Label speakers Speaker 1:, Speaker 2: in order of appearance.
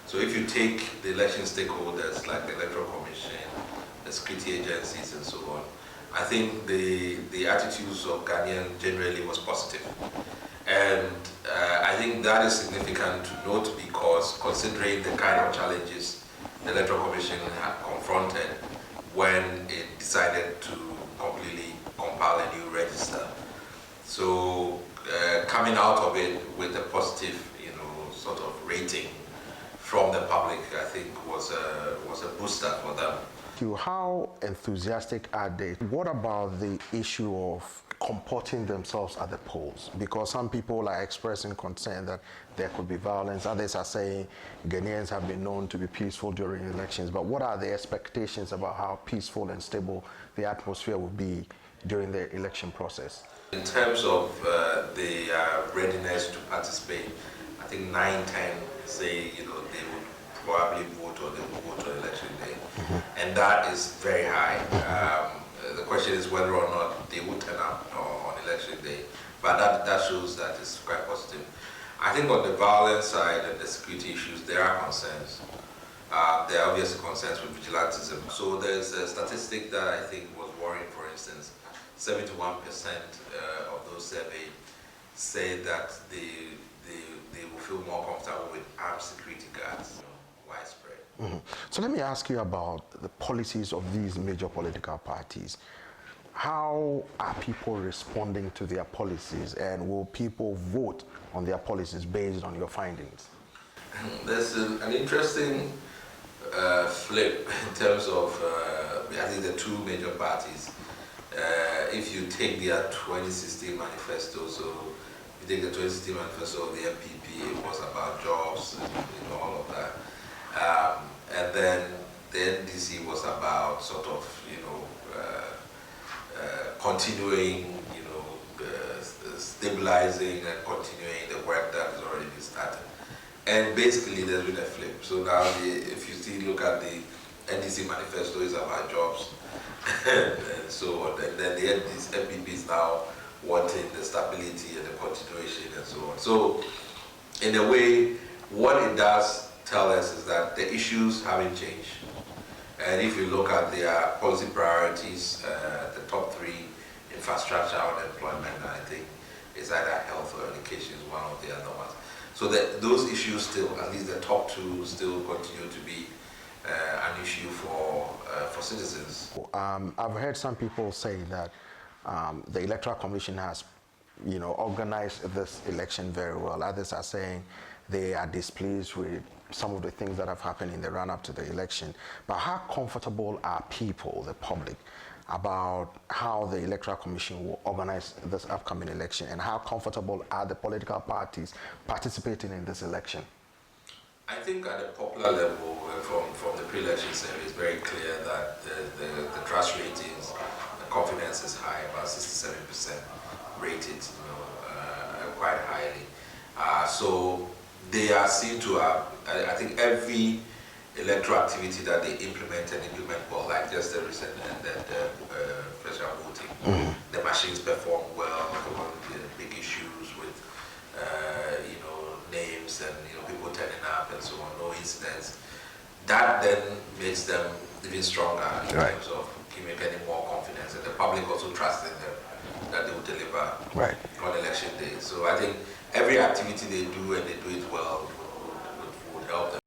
Speaker 1: So if you take the election stakeholders like the Electoral Commission, the security agencies and so on, I think the attitudes of Ghanaians generally was positive. And I think that is significant to note because considering the kind of challenges the Electoral Commission had confronted when it decided to completely compile a new register. So coming out of it with a positive, sort of rating from the public, I think was a booster for them.
Speaker 2: How enthusiastic are they? What about the issue of comporting themselves at the polls? Because some people are expressing concern that there could be violence. Others are saying Ghanaians have been known to be peaceful during elections. But what are the expectations about how peaceful and stable the atmosphere will be during the election process?
Speaker 1: In terms of the readiness to participate, I think 9-10 say they would probably vote or they will vote on election day. And that is very high. The question is whether or not they would turn up on election day. But that shows that it's quite positive. I think on the violence side and the security issues, there are concerns. There are obviously concerns with vigilantism. So there's a statistic that I think was worrying, for instance. 71% of those surveyed say that they will feel more comfortable with armed security guards, widespread.
Speaker 2: So let me ask you about the policies of these major political parties. How are people responding to their policies, and will people vote on their policies based on your findings?
Speaker 1: There's an interesting flip in terms of, I think, the two major parties. If you take their 2016 manifesto, so if you take the 2016 manifesto of the MPP, it was about jobs and all of that. And then the NDC was about sort of, continuing, stabilizing and continuing the work that has already been started. And basically there's been a flip. So now if you still look at the NDC manifesto, is about jobs and so on. And then the MPP is now wanting the stability and the continuation and so on. So in a way, what it does tell us is that the issues haven't changed. And if you look at their policy priorities, the top three, infrastructure, unemployment, I think is either health or education is one of the other ones. So those issues still, at least the top two, still continue to be an issue for citizens.
Speaker 2: I've heard some people say that the Electoral Commission has, organized this election very well. Others are saying they are displeased with some of the things that have happened in the run-up to the election. But how comfortable are people, the public, about how the Electoral Commission will organize this upcoming election, and how comfortable are the political parties participating in this election?
Speaker 1: I think at a popular level, from the pre-election survey, it's very clear that the trust ratings, the confidence is high, about 67% rated, quite highly. So they are seen to have, I think every electoral activity that they implement well, like just the recent special voting. The machines perform well, the big issues with names and people turning up and so on, no incidents. That then makes them even stronger in terms of getting more confidence, and the public also trusting them that they will deliver on election day. So I think every activity they do and they do it well would help them.